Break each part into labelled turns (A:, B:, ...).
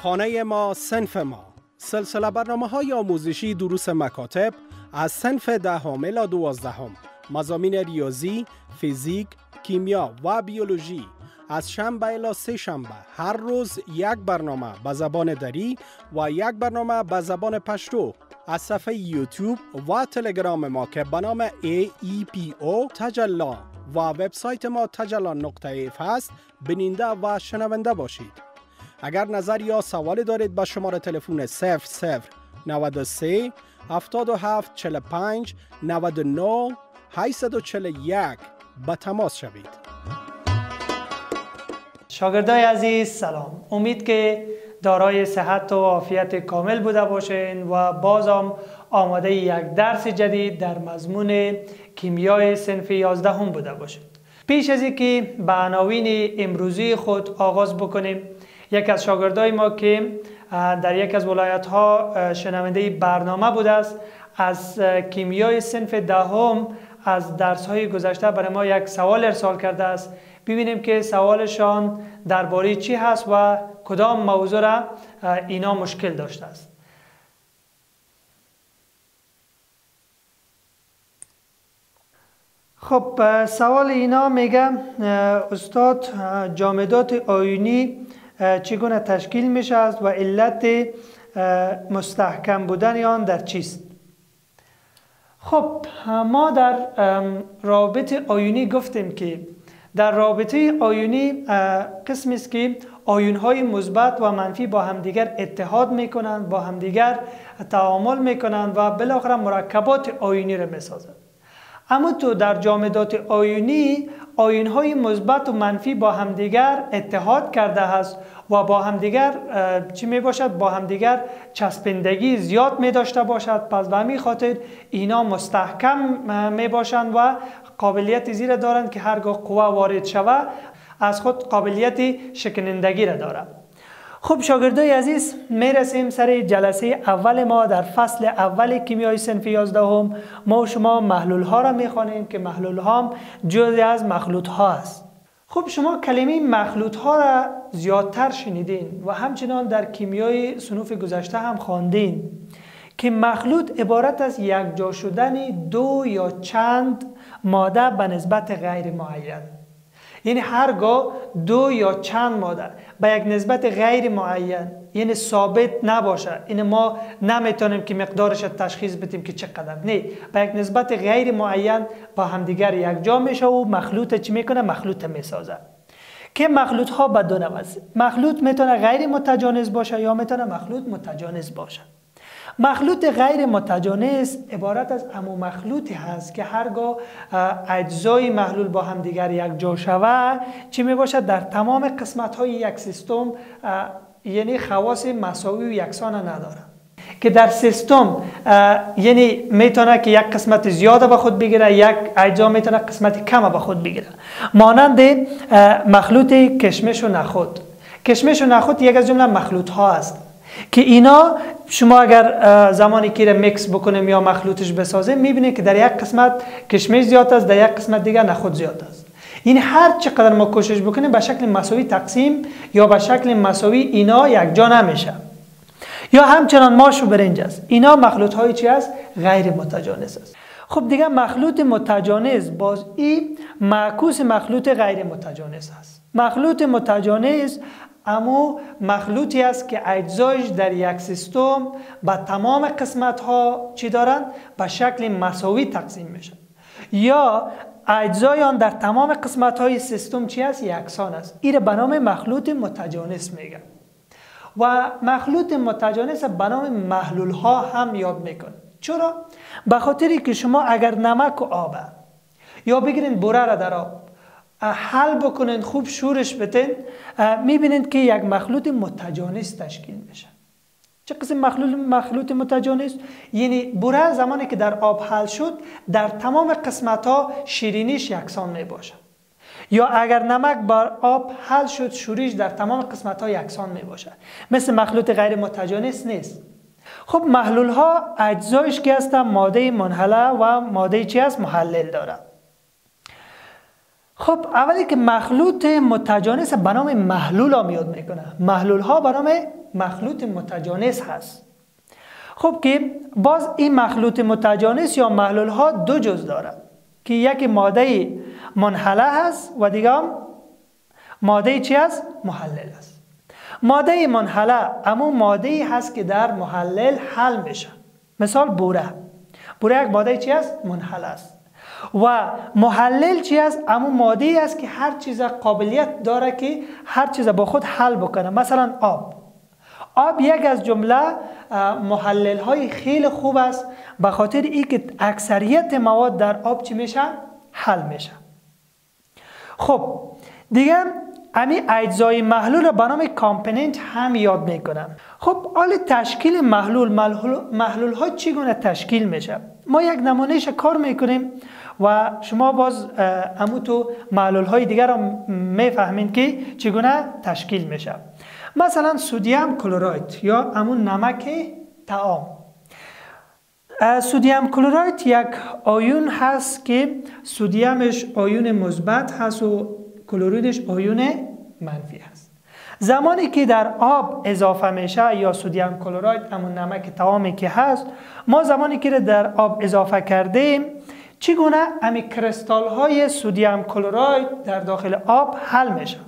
A: خانه ما صنف ما سلسله برنامه‌های آموزشی دروس مکاتب از صنف 10 الی 12 مضامین ریاضی، فیزیک، کیمیا و بیولوژی از شنبه الی سه شنبه هر روز یک برنامه به زبان دری و یک برنامه به زبان پشتو از صفحه یوتیوب و تلگرام ما که به نام AEPO تجلا و وبسایت ما tajala.if هست بیننده و شنونده باشید. اگر نظر یا سوالی دارید با شماره تلفن 0093 77 45 99 841 به تماس شوید.
B: شاگردای عزیز سلام. امید که دارای صحت و عافیت کامل بوده باشین و بازم آماده یک درس جدید در مضمون کیمیای صنف 11 بوده باشید. پیش از اینکه به عناوین امروزی خود آغاز بکنیم، یک از شاگردای ما که در یک از ولایت ها شنونده برنامه بوده است از کیمیای صنف 10 از درس های گذشته برای ما یک سوال ارسال کرده است. ببینیم که سوالشان درباره چی هست و کدام موضوع را اینا مشکل داشته است. خب سوال اینا میگه استاد جامدات آیونی چگونه تشکیل میشه است و علت مستحکم بودن آن در چیست؟ خب ما در رابطه آیونی گفتیم که در رابطه آیونی قسمی است که آیون های مثبت و منفی با همدیگر اتحاد میکنند، با همدیگر تعامل میکنند و بالاخره مرکبات آیونی را میسازند. اما تو در جامدات آیونی آیون های مثبت و منفی با همدیگر اتحاد کرده است و با همدیگر چی می باشد؟ با همدیگر چسبندگی زیاد می داشته باشد. پس به همین خاطر اینا مستحکم می باشند و قابلیت زیر دارند که هرگاه قوه وارد شود از خود قابلیت شکنندگی را دارند. خب شاگردای عزیز میرسیم سر جلسه اول ما در فصل اول کیمیای صنف 11 ما و شما محلول ها را میخوانیم که محلول ها جزئی از مخلوط ها است. خب شما کلمه مخلوط ها را زیادتر شنیدین و همچنان در کیمیای صنوف گذشته هم خواندین که مخلوط عبارت از یکجا شدن دو یا چند ماده به نسبت غیر معین. یعنی هرگاه دو یا چند ماده به یک نسبت غیر معین یعنی ثابت نباشه، این ما نمیتونیم که مقدارش تشخیص بدیم که چقدر، نه، به یک نسبت غیر معین با همدیگر یکجا میشه و مخلوط چی میکنه؟ مخلوط میسازه. که مخلوط ها به دو نوع است. مخلوط میتونه غیر متجانس باشه یا میتونه مخلوط متجانس باشه. مخلوط غیر متجانس عبارت از همون مخلوطی هست که هرگاه اجزای محلول با هم دیگر یکجا شود چی می باشد؟ در تمام قسمت های یک سیستم یعنی خواص مساوی و یکسان نداره. که در سیستم یعنی میتونه که یک قسمت زیاده به خود بگیره، یک اجزا میتونه قسمت کم به خود بگیره. مانند مخلوط کشمش و نخود. کشمش و نخود یک از جمله مخلوط ها است که اینا شما اگر زمانی که میکس بکنیم یا مخلوطش بسازیم میبینید که در یک قسمت کشمش زیاد است، در یک قسمت دیگر نخود زیاد است. این هر چقدر ما کوشش بکنیم به شکل مساوی تقسیم یا به شکل مساوی اینا یکجا نمیشه. یا همچنان ماش و برنج است. اینا مخلوط های چی است؟ غیر متجانس است. خب دیگه مخلوط متجانس باز این معکوس مخلوط غیر متجانس است. مخلوط متجانس اما مخلوطی است که اجزایش در یک سیستم با تمام قسمت ها چی دارند؟ به شکل مساوی تقسیم میشن یا اجزای آن در تمام قسمت های سیستم چی است؟ یکسان است. این به نام مخلوط متجانس میگن. و مخلوط متجانس به نام محلول ها هم یاد میکنن. چرا؟ به خاطری که شما اگر نمک و آب یا بگیرین بوره را در آب حل بکنین، خوب شورش بدین، میبینید که یک مخلوط متجانس تشکیل میشه. چه قسم مخلوط متجانس؟ یعنی بوره زمانی که در آب حل شد در تمام قسمت ها شیرینیش یکسان میباشه. یا اگر نمک بر آب حل شد شوریش در تمام قسمت ها یکسان میباشه. مثل مخلوط غیر متجانس نیست. خب محلول ها اجزایش که هستن ماده منحله و ماده چی است؟ محلل داره. خب اولی که مخلوط متجانس به نام محلول ها میاد میکنه. محلول ها به نام مخلوط متجانس هست. خب که باز این مخلوط متجانس یا محلول ها دو جز داره که یکی ماده منحله هست و دیگه هم ماده چی هست؟ محلل است. ماده منحله همون ماده هست که در محلل حل میشه. مثال بوره یک ماده چی هست؟ منحله است. و محلل چی است؟ همون ماده است که هر چیز قابلیت داره که هر چیز با خود حل بکنه. مثلا آب یک از جمله محلل های خیلی خوب است به خاطر ای که اکثریت مواد در آب چی میشه؟ حل میشه. خب دیگه امی اجزای محلول را به نام کامپوننت هم یاد میکنم. خب حال تشکیل محلول ها چگونه تشکیل میشه؟ ما یک نمونهش کار میکنیم و شما باز تو محلول های دیگر را میفهمین که چگونه تشکیل میشه. مثلا سدیم کلراید یا همون نمک طعام. سدیم کلراید یک آیون هست که سدیمش آیون مثبت هست و کلوریدش آیون منفی هست. زمانی که در آب اضافه میشه یا سدیم کلراید همون نمک طعامی که هست، ما زمانی که در آب اضافه کردیم چگونه همین کریستال های سدیم کلراید در داخل آب حل میشه.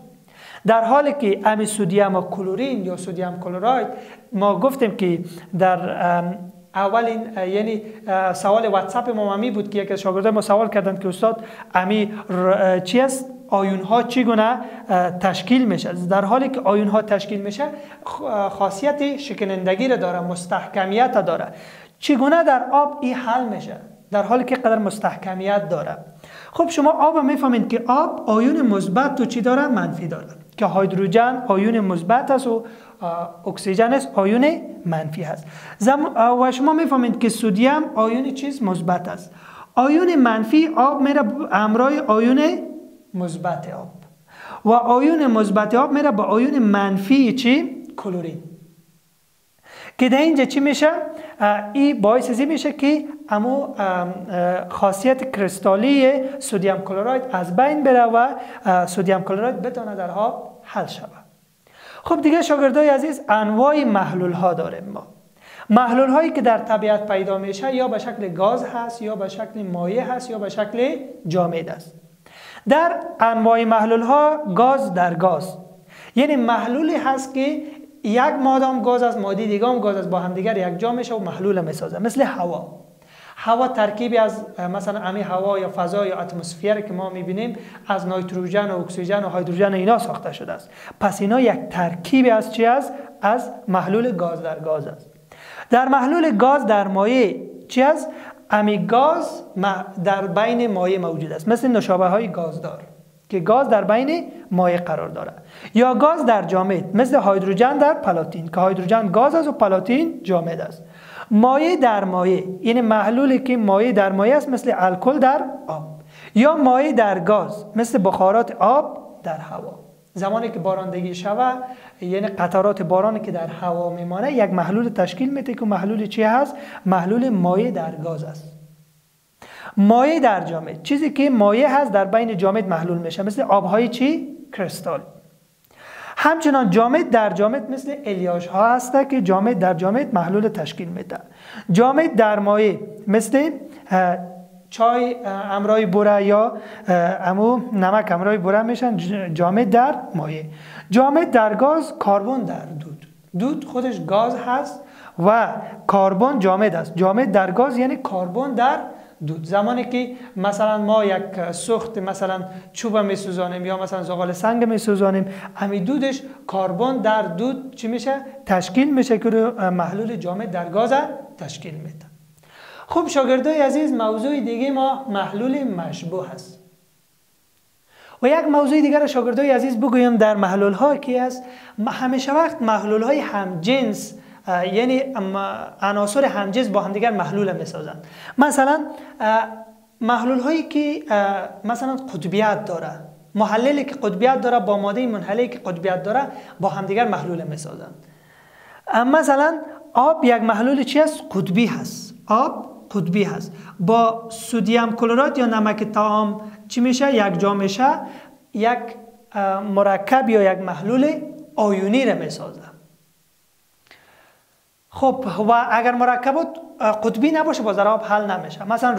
B: در حالی که همین سدیم کلورین یا سدیم کلراید ما گفتیم که در اولین یعنی سوال واتساپ ما می بود که یک از شاگردان ما سوال کردند که استاد امی چی است؟ آیون ها چگونه تشکیل میشه؟ در حالی که آیون ها تشکیل میشه خاصیت شکنندگی را داره، مستحکمیت داره. چگونه در آب این حل میشه در حالی که قدر مستحکمیت داره؟ خب شما آب میفهمید که آب آیون مثبت و چی داره؟ منفی داره، که هیدروژن آیون مثبت است و اکسیژن است آیون منفی است. و شما میفهمید که سدیم آیون چیز مثبت است. آیون منفی آب میره همراه آیون مثبت آب و آیون مثبت آب میره با آیون منفی چی؟ کلورین. که در اینجا چی میشه؟ این باعث ازی میشه که امو خاصیت کریستالی سدیم کلراید از بین بره و سدیم کلراید بتونه در آب حل شود. خب دیگه شاگردای عزیز انواع محلول ها داریم. ما محلول هایی که در طبیعت پیدا میشه یا به شکل گاز هست یا به شکل مایع هست یا به شکل جامد است. در انواع محلول ها گاز در گاز یعنی محلولی هست که یک ماده هم گاز است، ماده دیگه هم گاز است، با هم دیگر یک جا میشه و محلول میسازه. مثل هوا ترکیبی از مثلا امی هوا یا فضا یا اتمسفر که ما میبینیم از نیتروژن و اکسیژن و هیدروژن اینا ساخته شده است. پس اینا یک ترکیبی از چی است؟ از محلول گاز در گاز است. در محلول گاز در مایع چی است؟ امی گاز در بین مایع موجود است، مثل نوشابه های گازدار که گاز در بین مایع قرار داره، یا گاز در جامد مثل هیدروژن در پلاتین که هیدروژن گاز است و پلاتین جامد است. مایع در مایع یعنی محلولی که مایع در مایع است مثل الکل در آب، یا مایع در گاز مثل بخارات آب در هوا. زمانی که بارندگی شود یعنی قطرات بارانی که در هوا میمانه یک محلول تشکیل میده که محلول چی هست؟ محلول مایع در گاز است. مایع در جامد چیزی که مایع هست در بین جامد محلول میشه، مثل آبهای چی؟ کریستال. همچنان جامد در جامد مثل الیاژ ها هست که جامد در جامد محلول تشکیل میده. جامد در مایع مثل چای امرای بوره یا نمک امرای بوره میشن جامد در مایع. جامد در گاز کربن در دود خودش گاز هست و کربن جامد است. جامد در گاز یعنی کربن در دود. زمانی که مثلا ما یک سوخت مثلا چوب میسوزانیم یا مثلا زغال سنگ میسوزانیم، همین دودش کربن در دود چی میشه؟ تشکیل میشه که محلول جامد در گاز تشکیل میده. خب شاگردای عزیز موضوع دیگه ما محلول مشبوه هست. و یک موضوع دیگر شاگردای عزیز بگویم در محلول ها که است همیشه وقت محلول های همجنس یعنی عناصر همجنس با هم دیگر محلول میسازند. مثلا محلول هایی که مثلا قطبیت داره، محللی که قطبیت داره با ماده منحلی که قطبیت داره با هم دیگر محلول میسازند. مثلا آب یک محلول چی است؟ قطبی هست. آب قطبی هست. با سدیم کلراید یا نمک طعام چی میشه؟ یک جا میشه، یک مرکب یا یک محلول آیونی را میسازه. خب و اگر مرکبات قطبی نباشه باز در آب حل نمیشه. مثلا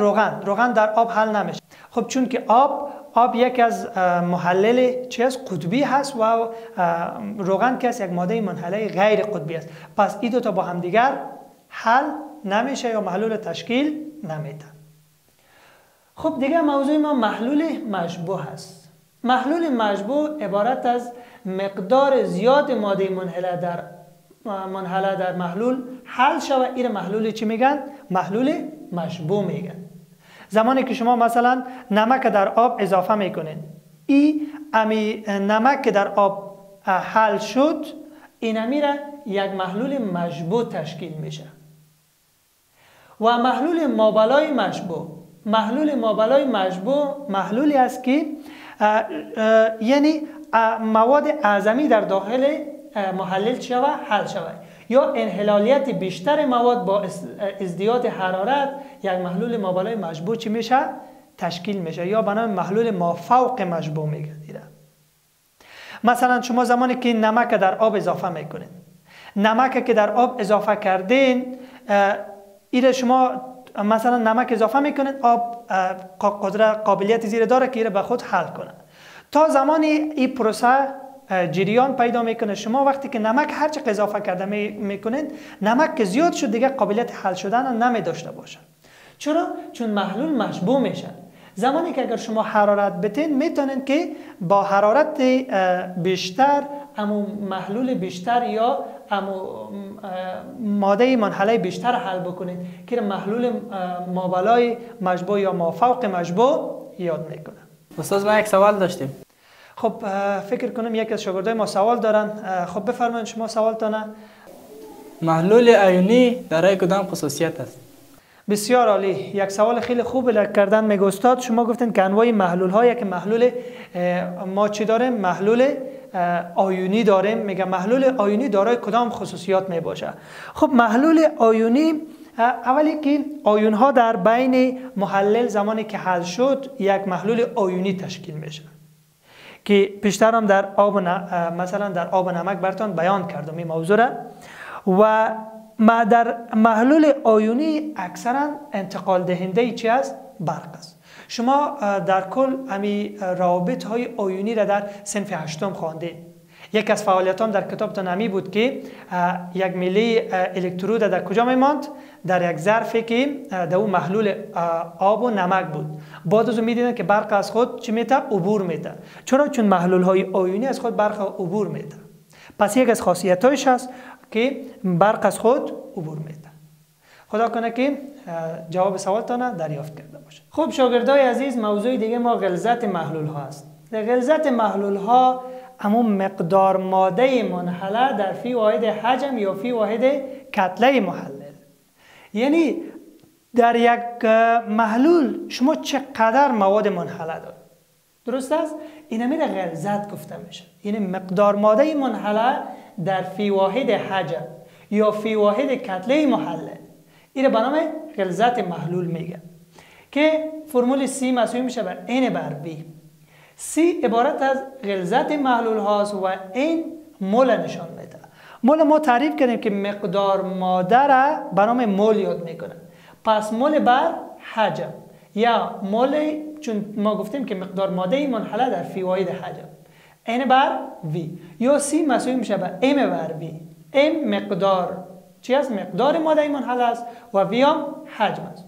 B: روغن در آب حل نمیشه. خب چون که آب یک از محلل چیز قطبی هست و روغن که یک ماده منحله غیر قطبی است، پس این دو تا با هم دیگر حل نمیشه یا محلول تشکیل نمیده. خب دیگه موضوع ما محلول مشبوع هست. محلول مشبوع عبارت از مقدار زیاد ماده منحله در محلول حل شود. این محلول چی میگن؟ محلول مشبوع میگن. زمانی که شما مثلا نمک در آب اضافه میکنین، امی نمک که در آب حل شد، این میره یک محلول مشبوع تشکیل میشه. و محلول مابلای مشبوع محلولی است که یعنی مواد اعظمی در داخل محلل شود حل شود، یا انحلالیت بیشتر مواد با ازدیاد حرارت یک محلول مابلای مشبوع چی میشه؟ تشکیل میشه، یا به نام محلول مافوق مشبوع میگه. مثلا شما زمانی که نمک در آب اضافه میکنین، نمک که در آب اضافه کردین، ایره شما مثلا نمک اضافه میکنین، آب قابلیت زیر داره که ایره به خود حل کنه. تا زمانی این پروسه جریان پیدا میکنه، شما وقتی که نمک هرچه اضافه کرده میکنین، نمک که زیاد شد دیگه قابلیت حل شدن نمی داشته باشه. چرا؟ چون محلول مشبوع میشه. زمانی که اگر شما حرارت بتین، میتونین که با حرارت بیشتر امو محلول بیشتر یا امو ماده منحله بیشتر حل بکنید که محلول مابلای مشبوع یا مافوق مشبوع یاد میکنه.
C: استاد ما یک سوال داشتیم.
B: خب فکر کنم یکی از شاگردای ما سوال دارن. خب بفرمایید شما سوالتونه.
C: محلول ایونی دارای کدام خصوصیت است؟
B: بسیار عالی. یک سوال خیلی خوب کردن. میگه استاد شما گفتین که انواع محلول های که محلول ما چی داریم؟ محلول آیونی داریم. میگه محلول آیونی دارای کدام خصوصیات می باشه؟ خب محلول آیونی، اولی که آیون ها در بین محلل زمانی که حل شد یک محلول آیونی تشکیل میشه که پیشتر هم در آب مثلا در آب نمک براتون بیان کردم این موضوع را. و در محلول آیونی اکثرا انتقال دهنده چی است؟ برق است. شما در کل امی روابط های آیونی را در صنف 8 خواندید. یک از فعالیتام در کتابتان همی بود که یک میله الکترود در کجا میماند؟ در یک ظرفی که در اون محلول آب و نمک بود. بعد از اون میدیدن که برق از خود چی میته؟ عبور میته. چرا؟ چون محلول های آیونی از خود برق عبور میته. پس یک از خاصیتایش هست که برق از خود عبور میده. خدا کنه که جواب سوالتان دریافت کرده باشه. خب شاگردای عزیز، موضوع دیگه ما غلظت محلول ها است. غلظت محلول ها همون مقدار ماده منحله در فی واحد حجم یا فی واحد کتله محلل. یعنی در یک محلول شما چقدر مواد منحله دارید. درست است؟ این میره غلظت گفته میشه. یعنی مقدار ماده منحله در فی واحد حجم یا فی واحد کتله محلل، این به نام غلظت محلول میگه که فرمول C مساوی میشه بر N بر V. C عبارت از غلظت محلول هاست و N مول نشان میده. مول ما تعریف کردیم که مقدار ماده را به نام مول یاد میکنه. پس مول بر حجم یا مول، چون ما گفتیم که مقدار ماده منحله در فی واحد حجم، N بر V، یا C مساوی میشه بر M بر V. M مقدار چی است؟ مقدار ماده منحله است و V هم حجم است.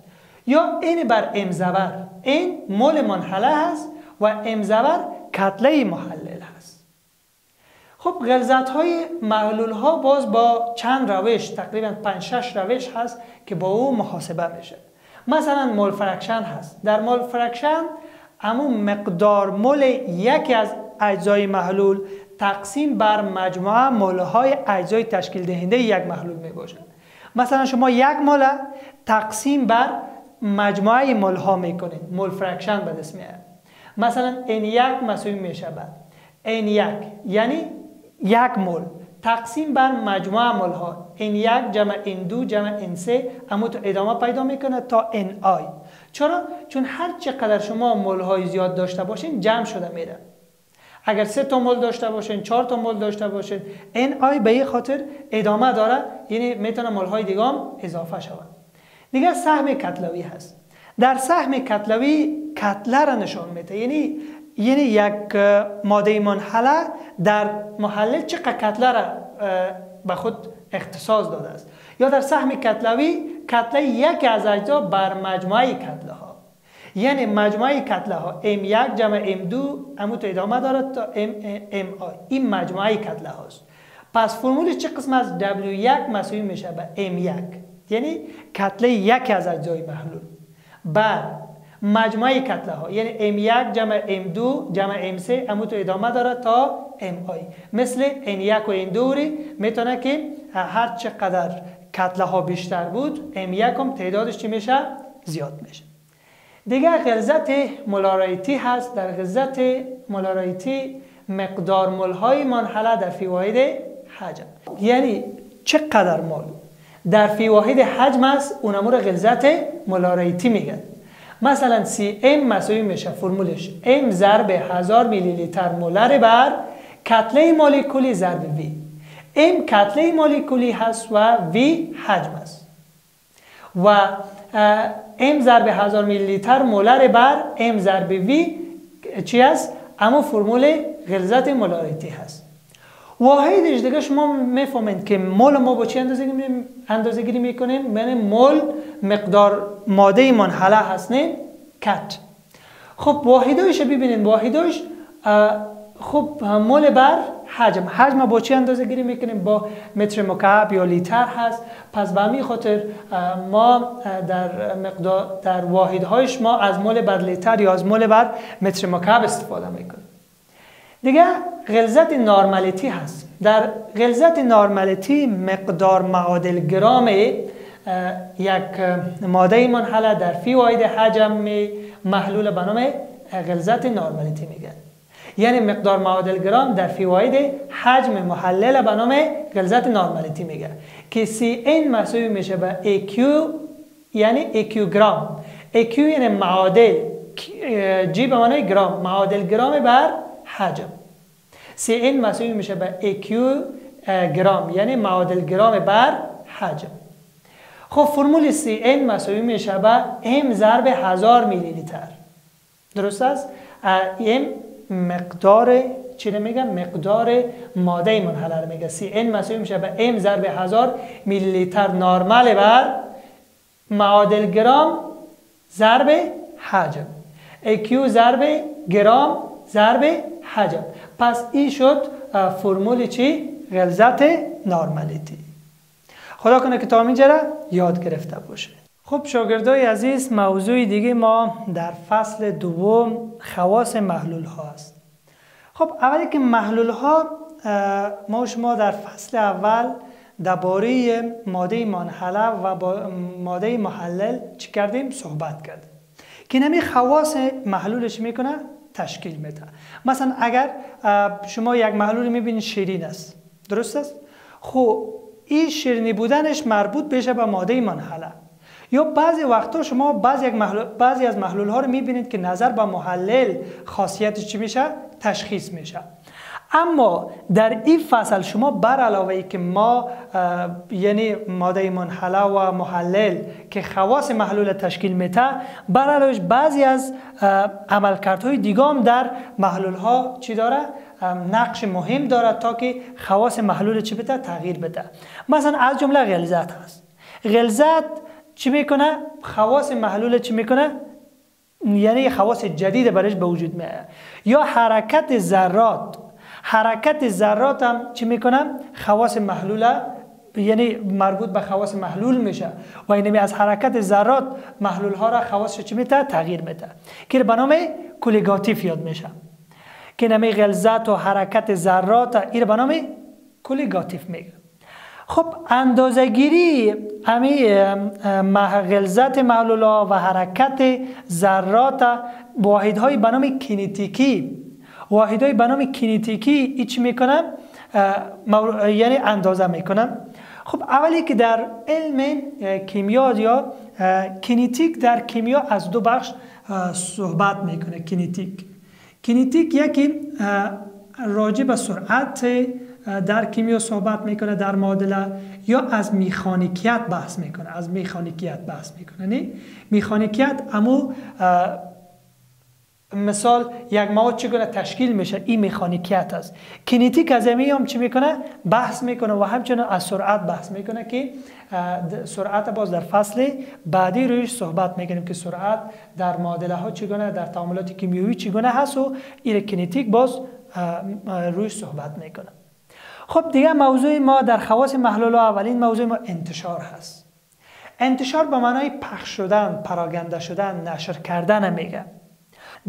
B: یا N بر M زبر، N مول منحله است و M زبر کتله محلل است. خب غلظت های محلول ها باز با چند روش، تقریبا 5-6 روش هست که با او محاسبه میشه. مثلا مول فرکشن هست. در مول فرکشن همون مقدار مول یکی از اجزای محلول تقسیم بر مجموعه مول های اجزای تشکیل دهنده یک محلول می باشد. مثلا شما یک مول تقسیم بر مجموعه مول ها می کنید، مول فرکشن به دست میاد. مثلا N1 مساوی میشه بر N1 یعنی یک مول تقسیم بر مجموعه مول ها N1 جمع N2 جمع N3 اما تو ادامه پیدا میکنه تا Ni. چرا؟ چون هر چقدر شما مول های زیاد داشته باشین جمع شده میره. اگر 3 تا مول داشته باشین، 4 تا مول داشته باشین، این آی به این خاطر ادامه داره، یعنی میتونه مول های دیگه هم اضافه شود. دیگه سهم کتلوی هست. در سهم کتلوی کتله را نشان میده، یعنی یک ماده منحله در محلل چقدر کتله را به خود اختصاص داده است. یا در سهم کتلوی کتله یکی از اجزا بر مجموعه کتله ها، یعنی مجموعه کتله ها M1 جمع M2 همون تو ادامه دارد تا MI، این مجموعه کتله هاست. پس فرمولش چه قسم از W1 مساوی میشه به M1، یعنی کتله یکی از اجزای محلول بر مجموعه کتله ها، یعنی M1 جمع M2 جمع M3 همون تو ادامه دارد تا MI. مثل N1 و N2 میتونه که هر چقدر کتله ها بیشتر بود M1 هم تعدادش چی میشه؟ زیاد میشه. دیگه غلظت مولارایتی هست. در غلظت مولارایتی مقدار مول های منحله در فی واحد حجم، یعنی چقدر مول در فی واحد حجم است، اونمو رو غلظت مولارایتی میگن. مثلا CM مساوی میشه فرمولش M ضرب 1000 میلی لیتر مولر بر کتله مولکولی ضرب V. M کتله مولکولی هست و V حجم است و M ضرب 1000 میلی لیتر مولر بر M ضرب V چی است؟ اما فرمول غلظت مولارایتی هست. واحدش دیگه شما میفهمید که مول ما با چی اندازه گیری میکنیم؟ یعنی مول مقدار ماده منحله هست، نه کت. خب واحدش ببینید، واحدش خب مول بر حجم با چی اندازه گیری میکنیم؟ با متر مکعب یا لیتر هست. پس به همین خاطر ما در واحدهایش ما از مول بر لیتر یا از مول بر متر مکعب استفاده میکنیم. دیگه غلظت نارمالیتی هست. در غلظت نارمالیتی مقدار معادل گرام یک ماده منحله در فی واحد حجم محلول به نام غلظت نارمالیتی میگن. یعنی مقدار معادل گرام در فی واحد حجم محلل به نام غلظت نارمالیتی میگه که CN مساوی میشه به AQ، یعنی AQ گرام. AQ یعنی معادل، G به معنای گرام، معادل گرام بر حجم. CN مساوی میشه به AQ گرام، یعنی معادل گرام بر حجم. خب فرمول CN مساوی میشه به M ضرب 1000 میلی لیتر. درست است؟ M مقدار چی رو میگم؟ مقدار ماده منحله رو میگه. CN مساوی میشه به M ضرب 1000 میلی لیتر نارمال بر معادل گرام ضرب حجم. AQ ضرب گرام ضرب حجم. پس این شد فرمول چی؟ غلظت نارمالیتی. خدا کنه که تا اینجا را یاد گرفته باشه. خب شاگردای عزیز، موضوع دیگه ما در فصل دوم خواص محلول ها است. خب اولی که محلول ها ما شما در فصل اول درباره ماده منحله و ماده محلل چی کردیم؟ صحبت کردیم که نمی خواص محلولش میکنه تشکیل میده. مثلا اگر شما یک محلول میبینید شیرین است، درست است؟ خب این شیرینی بودنش مربوط بشه به ماده منحله. یا بعضی وقتا شما بعضی از محلول ها رو میبینید که نظر به محلل خاصیتش چی میشه؟ تشخیص میشه. اما در این فصل شما بر علاوه ای که ما یعنی ماده منحله و محلل که خواص محلول تشکیل میده، بر علاوه بعضی از عملکردهای دیگه هم در محلول ها چی داره؟ نقش مهم داره تا که خواص محلول چی بده؟ تغییر بده. مثلا از جمله غلظت هست. غلظت چی میکنه؟ خواص محلول چی میکنه؟ یعنی خواص جدید برش به وجود میاد. یا حرکت ذرات. حرکت ذرات هم چی میکنه؟ خواص محلول، یعنی مربوط به خواص محلول میشه و اینمی از حرکت ذرات محلول ها را خواصش چی میده؟ تغییر میده که به نام کولیگاتیف یاد میشه. که نمی غلظت و حرکت ذرات این به نام کولیگاتیف میگه. خب اندازه‌گیری امی غلظت محلول ها و حرکت ذرات واحدهای به نام کینتیکی، واحدهای به نام کینتیکی ایچ میکنن؟ یعنی اندازه میکنن. خب اولی که در علم کیمیا یا کینتیک در کیمیا از دو بخش صحبت میکنه. کینتیک یکی راجع به سرعت در کیمیا صحبت میکنه در معادله یا از میخانیکیت بحث میکنه. از میخانیکیت بحث میکنه. نه میخانیکیت امو مثال یک مواد چگونه تشکیل میشه، این میخانیکیت است. کینتیک از هم چی میکنه؟ بحث میکنه و همچنین از سرعت بحث میکنه که سرعت باز در فصل بعدی رویش صحبت میکنیم که سرعت در معادله ها چگونه، در تعاملات کیمیایی چگونه هست و این کینتیک باز رویش صحبت میکنه. خب دیگه موضوع ما در خواص محلول ها اولین موضوع ما انتشار هست. انتشار به معنای پخش شدن، پراگنده شدن، نشر کردن میگه.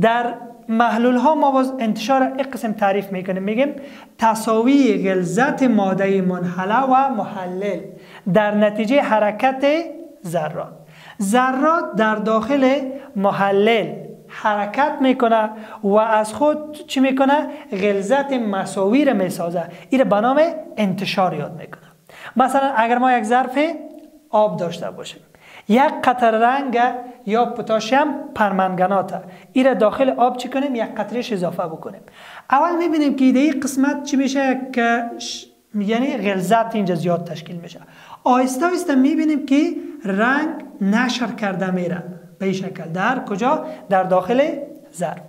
B: در محلول ها ما باز انتشار یک قسم تعریف میکنیم، میگیم تساوی غلظت ماده منحله و محلل در نتیجه حرکت ذرات. ذرات در داخل محلل حرکت میکنه و از خود چی میکنه؟ غلظت مساوی را میسازه. این به نام انتشار یاد میکنه. مثلا اگر ما یک ظرف آب داشته باشیم، یک قطره رنگ یا پتاسیم پرمنگنات، این را داخل آب چی کنیم؟ یک قطرهش اضافه بکنیم. اول میبینیم که این قسمت چی میشه که یعنی غلظت اینجا زیاد تشکیل میشه. آهسته آهسته میبینیم که رنگ نشر کرده میره به این شکل. در کجا؟ در داخل ظرف.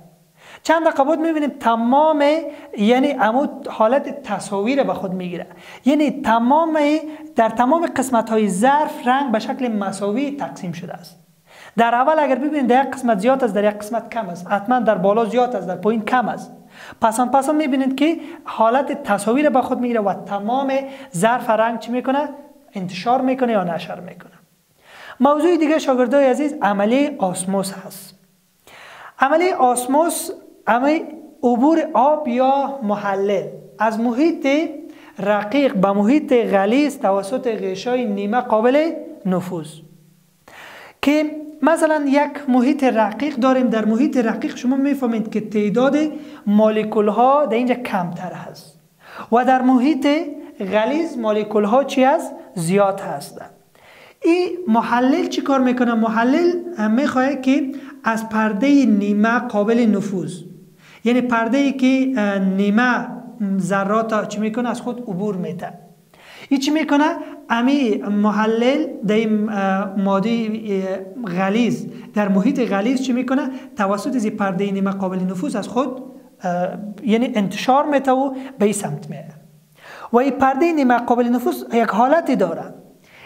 B: چند دقیقه بعد میبینیم تمام یعنی عمود حالت تصاویر به خود میگیره. یعنی در تمام قسمت های ظرف رنگ به شکل مساوی تقسیم شده است. در اول اگر ببینید در یک قسمت زیاد است، در یک قسمت کم است. حتما در بالا زیاد است، در پایین کم است. پس میبینید که حالت تصاویر به خود میگیره و تمام ظرف رنگ چی میکنه؟ انتشار میکنه یا نشر میکنه. موضوع دیگه شاگردای عزیز عملیه آسموس هست. عملیه آسموس عبور آب یا محلل از محیط رقیق به محیط غلیظ توسط غشای نیمه قابل نفوذ. که مثلا یک محیط رقیق داریم. در محیط رقیق شما میفهمید که تعداد مولکول ها در اینجا کمتر هست و در محیط غلیظ مولکول ها چی هست؟ زیاد هستند. این محلل چی کار میکنه؟ محلل میخواه که از پرده نیمه قابل نفوذ، یعنی پرده ای که نیمه ذرات چی میکنه؟ از خود عبور میده. این چی میکنه؟ امی محلل در ماده غلیظ در محیط غلیظ چی میکنه؟ توسط از پرده نیمه قابل نفوذ از خود یعنی انتشار میده و به این سمت میره. و این پرده نیمه قابل نفوذ یک حالتی داره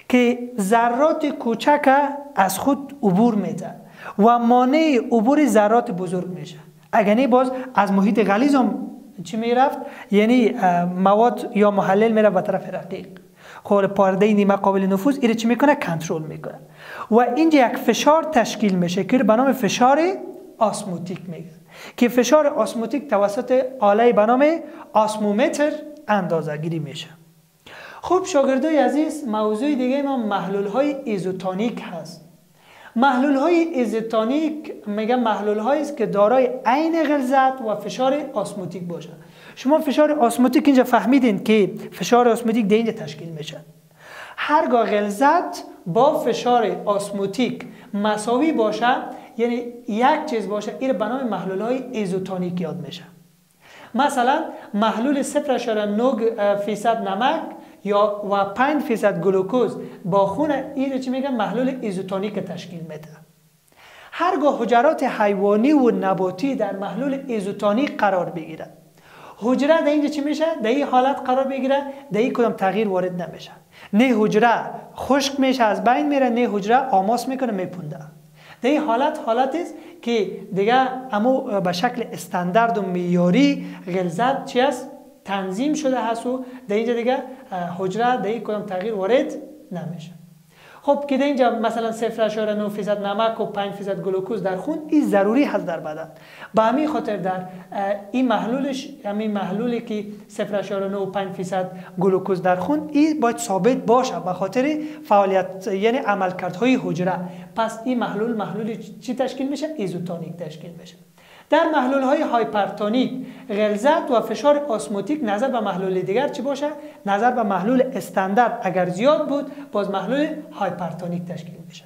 B: که ذرات کوچک از خود عبور میده و مانع عبور ذرات بزرگ میشه. اگر نه باز از محیط غلیظ هم چی میرفت؟ یعنی مواد یا محلل میره به طرف رقیق. خب پرده نیمه قابل نفوذ ایره چی میکنه؟ کنترل میکنه و اینجا یک فشار تشکیل میشه که به نام فشار آسموتیک میگه که فشار آسموتیک توسط آله به نام آسمومتر اندازه گیری میشه. خب شاگردای عزیز موضوع دیگه ما محلول های ایزوتونیک هست. محلول های ایزوتونیک میگم محلول هایی است که دارای عین غلظت و فشار آسموتیک باشه. شما فشار آسموتیک اینجا فهمیدین که فشار آسموتیک در اینجا تشکیل میشه. هرگاه غلظت با فشار آسموتیک مساوی باشه یعنی یک چیز باشه، این به نام محلول های ایزوتونیک یاد میشه. مثلا محلول 0.9% نمک یا و 5% گلوکوز با خون این چی میگن؟ محلول ایزوتونیک تشکیل میده. هرگاه حجرات حیوانی و نباتی در محلول ایزوتونیک قرار بگیره، حجره در اینجا چی میشه؟ در این حالت قرار بگیره، در این کدام تغییر وارد نمیشه. نه حجره خشک میشه از بین میره، نه حجره آماس میکنه میپونده. در این حالت است که دیگه اما به شکل استاندارد و معیاری غلظت چی است؟ تنظیم شده هست و در اینجا دیگه حجره در این کدام تغییر وارد نمیشه. خب که در اینجا مثلا 0.9% نمک و 5% گلوکوز در خون این ضروری هست در بدن. به همین خاطر در این محلولی که 0.9 و 5% گلوکوز در خون این باید ثابت باشه به خاطر فعالیت یعنی عملکردهای حجره. پس این محلول چی تشکیل میشه؟ ایزوتونیک تشکیل میشه. در محلول های هایپرتونیک غلظت و فشار آسموتیک نظر به محلول دیگر چی باشه؟ نظر به محلول استاندارد اگر زیاد بود باز محلول هایپرتونیک تشکیل میشه.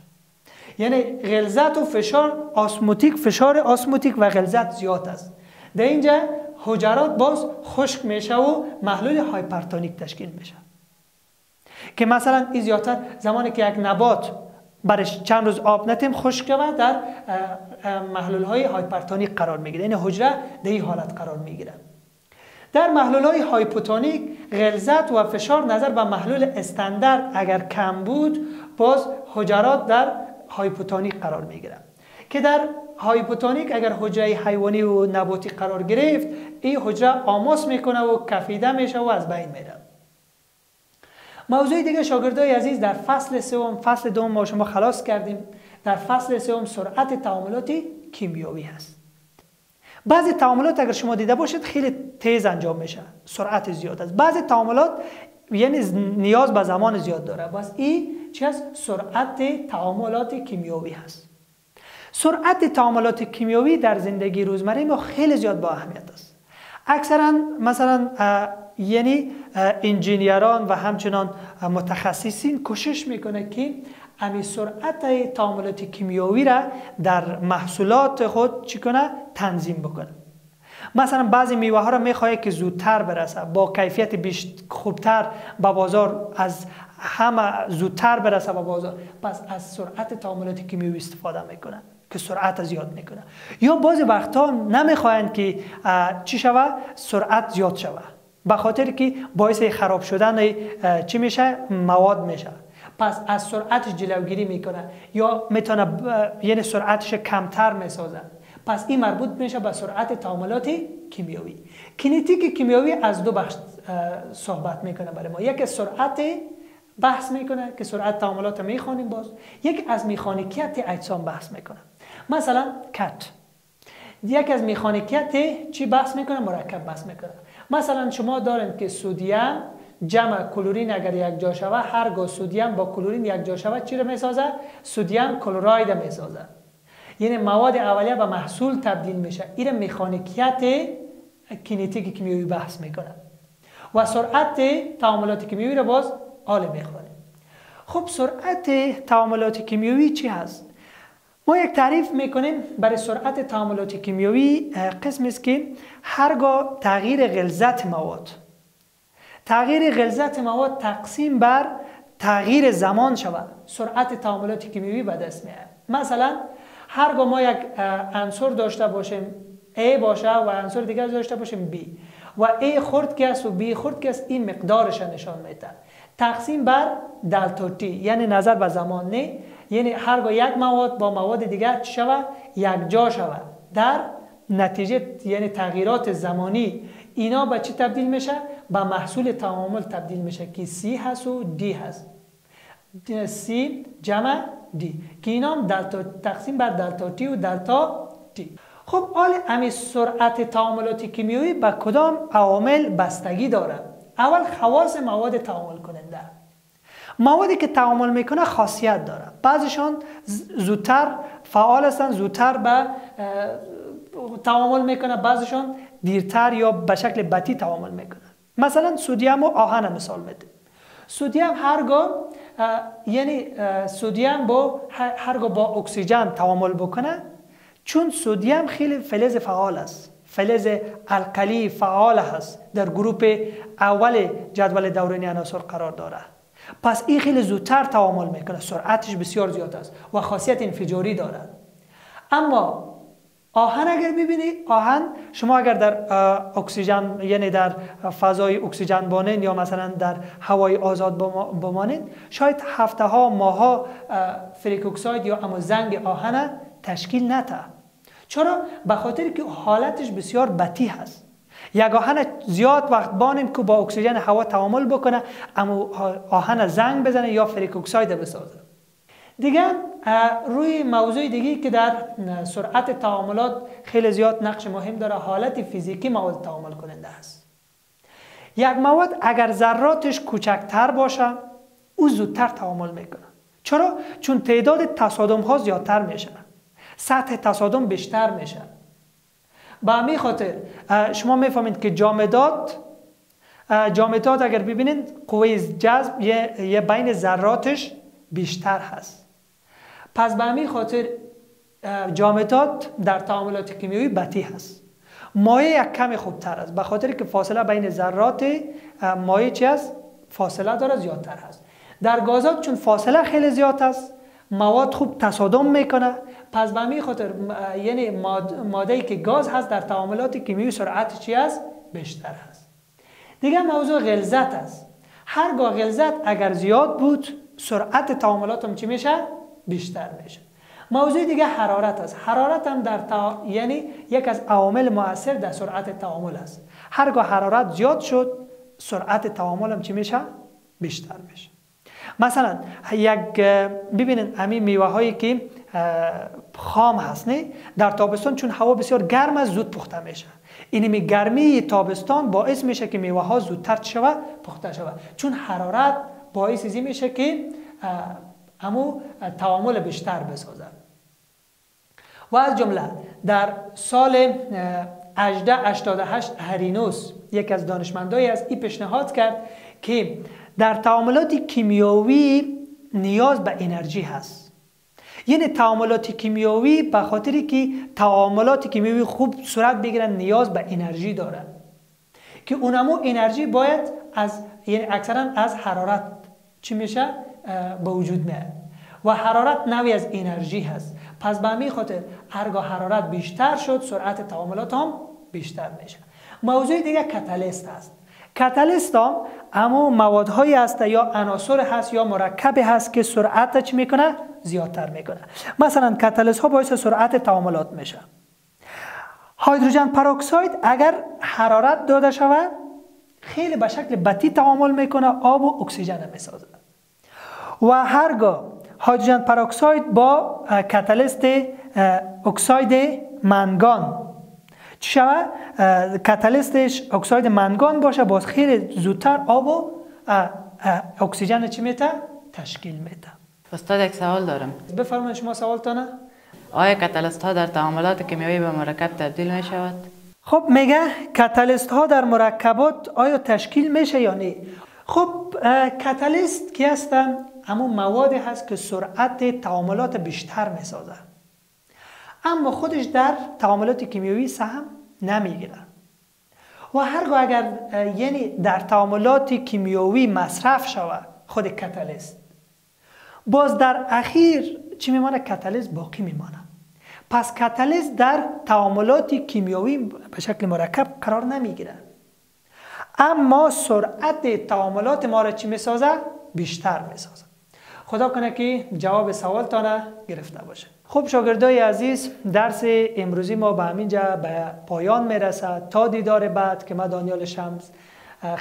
B: یعنی غلظت و فشار آسموتیک و غلظت زیاد است. در اینجا حجرات باز خشک میشه و محلول هایپرتونیک تشکیل میشه. که مثلا این زیادتر زمانی که یک نبات برش چند روز آب نتیم خشک شود در محلول های هایپرتونیک قرار میگیره. این حجره در این حالت قرار میگیره. در محلول های هایپوتونیک غلظت و فشار نظر به محلول استاندارد اگر کم بود باز حجرات در هایپوتونیک قرار میگیره. که در هایپوتونیک اگر حجره حیوانی و نباتی قرار گرفت این حجره آماس میکنه و کفیده میشه و از بین میره. موضوع دیگه شاگردای عزیز در فصل دوم ما شما خلاص کردیم. در فصل سوم سرعت تعاملات کیمیایی هست. بعضی تعاملات اگر شما دیده باشید خیلی تیز انجام میشه، سرعت زیاد است. بعضی تعاملات یعنی نیاز به زمان زیاد داره. بس این چی است؟ سرعت تعاملات کیمیایی هست. سرعت تعاملات کیمیایی در زندگی روزمره ما خیلی زیاد با اهمیت است. اکثرا مثلا یعنی انجینیران و همچنان متخصصین کوشش میکنه که امی سرعت تعاملات کیمیایی را در محصولات خود چی کنه؟ تنظیم بکنه. مثلا بعضی میوه ها را میخواد که زودتر برسه، با کیفیت خوبتر به بازار، از همه زودتر برسه به بازار، پس از سرعت تعاملات کیمیایی استفاده میکنه که سرعت زیاد میکنه. یا بعضی وقتا نمیخواین که چی شوه؟ سرعت زیاد شوه، به خاطر که باعث خراب شدن چی میشه؟ مواد میشه. پس از سرعتش جلوگیری میکنه یا میتونه یعنی سرعتش کمتر میسازه. پس این مربوط میشه به سرعت تعاملات کیمیایی. کینتیک کیمیایی از دو بخش صحبت میکنه برای ما. یک سرعت بحث میکنه که سرعت تعاملات میخوانیم باز. یک از مکانیکیت اجسام بحث میکنه. مثلا کت یک از مکانیکیت چی بحث میکنه؟ مرکب بحث میکنه. مثلا شما دارید که سدیم جمع کلورین اگر یک جا شود، هرگاه سدیم با کلورین یک جا شود چی رو میسازه؟ سدیم کلراید میسازه. یعنی مواد اولیه به محصول تبدیل میشه. این مکانیکیت کینتیک کیمیایی بحث میکنه. و سرعت تعاملات کیمیایی رو باز حال میخوره. خب سرعت تعاملات کیمیایی چی هست؟ ما یک تعریف میکنیم برای سرعت تعاملات کیمیایی. قسم است که هرگاه تغییر غلظت مواد تقسیم بر تغییر زمان شود، سرعت تعاملات کیمیایی به دست میاد. مثلا هرگاه ما یک عنصر داشته باشیم A باشه و عنصر دیگر داشته باشیم B و A خرد که است و B خرد که است، این مقدارش نشان میده. تقسیم بر دلتا T یعنی نظر به زمان نه، یعنی هرگاه یک مواد با مواد دیگر شود یک جا شود، در نتیجه یعنی تغییرات زمانی اینا به چی تبدیل میشه؟ به محصول تعامل تبدیل میشه که C هست و D هست. C جمع D که اینا هم تقسیم بر دلتا T و دلتا T. خب حال امی سرعت تعاملات کیمیایی به کدام عوامل بستگی داره؟ اول خواص مواد تعامل کننده. موادی که تعامل میکنه خاصیت داره. بعضیشان زودتر فعال هستن، زودتر به تعامل میکنه، بعضیشان دیرتر یا به شکل بطی تعامل میکنه. مثلا سدیم و آهن مثال میده. سدیم هرگاه با اکسیژن تعامل بکنه، چون سدیم خیلی فلز فعال است، فلز القلی فعال هست، در گروپ اول جدول دورانی عناصر قرار داره. پس این خیلی زودتر تعامل میکنه، سرعتش بسیار زیاد است و خاصیت انفجاری داره. اما آهن اگر ببینید، آهن شما اگر در اکسیژن یعنی در فضای اکسیژن بانین یا مثلا در هوای آزاد بمانید، شاید هفته ها ماها فریک اکساید یا اما زنگ آهن تشکیل نده. چرا؟ به خاطر که حالتش بسیار بطی هست. یک آهن زیاد وقت بانیم که با اکسیژن هوا تعامل بکنه، اما آهن زنگ بزنه یا فریک اکساید بسازه. دیگه روی موضوع دیگه که در سرعت تعاملات خیلی زیاد نقش مهم داره، حالت فیزیکی مواد تعامل کننده است. یک مواد اگر ذراتش کوچکتر باشه او زودتر تعامل میکنه. چرا؟ چون تعداد تصادم ها زیادتر میشه، سطح تصادم بیشتر میشه. به همین خاطر شما میفهمید که جامدات اگر ببینید قوه جذب یه بین ذراتش بیشتر هست. پس به همین خاطر جامدات در تعاملات کیمیایی بطی هست. مایع یک کمی خوبتر است، به خاطر که فاصله بین ذرات مایع چی است؟ فاصله داره، زیادتر هست. در گازات چون فاصله خیلی زیاد است، مواد خوب تصادم میکنه، پس به همین خاطر یعنی ماده‌ای که گاز هست در تعاملات کیمیایی سرعت چی است؟ بیشتر است. دیگه موضوع غلظت است. هرگاه غلظت اگر زیاد بود، سرعت تعاملات هم چی میشه؟ بیشتر میشه. موضوع دیگه حرارت است. حرارت هم یعنی یک از عوامل مؤثر در سرعت تعامل است. هرگاه حرارت زیاد شد، سرعت تعامل هم چی میشه؟ بیشتر میشه. مثلا ببینید همین میوه هایی که خام هست نه، در تابستان چون هوا بسیار گرم است زود پخته میشه. این گرمی تابستان باعث میشه که میوه ها زودتر پخته شود، چون حرارت باعث این میشه که همو تعامل بیشتر بسازد. و از جمله در سال 1888 هرینوس یک از دانشمندایی از این پیشنهاد کرد که در تعاملات کیمیایی نیاز به انرژی هست. یعنی تعاملات کیمیایی به خاطری که تعاملات کیمیایی خوب صورت بگیرن نیاز به انرژی دارن که اونمو انرژی باید یعنی اکثرا از حرارت چی میشه؟ به وجود میاد و حرارت نوعی از انرژی هست. پس به همین خاطر هرگاه حرارت بیشتر شد، سرعت تعاملات هم بیشتر میشه. موضوع دیگه کاتالیست است. کاتالیست هم اما موادهایی هست یا عناصر هست یا مرکب هست که سرعت چی میکنه؟ زیادتر میکنه. مثلا کاتالیست ها باعث سرعت تعاملات میشه. هیدروژن پراکساید اگر حرارت داده شود خیلی به شکل بطی تعامل میکنه، آب و اکسیژن میسازه. و هرگاه هیدروژن پراکساید با کاتالیست اکساید منگان چی شود؟ کاتالیستش اکساید منگان باشه، باز خیلی زودتر آب و اکسیژن چی میته؟ تشکیل میده.
D: استاد یک سوال دارم.
B: بفرمایید شما سوالتانه.
D: آیا کاتالیست ها در تعاملات کیمیایی به مرکب تبدیل می شود؟
B: خب میگه کاتالیست ها در مرکبات آیا تشکیل میشه یا نه؟ خب کاتالیست کی هستن؟ اما موادی هست که سرعت تعاملات بیشتر میسازه، اما خودش در تعاملات کیمیایی سهم نمیگیره. و هرگاه اگر یعنی در تعاملات کیمیایی مصرف شود خود کاتالیست، باز در اخیر چی میمانه؟ کاتالیست باقی میمانه. پس کاتالیست در تعاملات کیمیایی به شکل مرکب قرار نمیگیره، اما سرعت تعاملات ما را چی میسازه؟ بیشتر میسازه. خدا کنه که جواب سوالتانه گرفته باشه. خب شاگردای عزیز، درس امروزی ما به همینجا به پایان میرسه. تا دیدار بعد که من دانیال شمس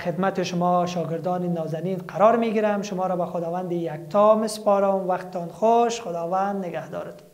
B: خدمت شما شاگردان نازنین قرار میگیرم. شما را به خداوند یکتا میسپارم. وقتتان خوش. خداوند نگهدارتون.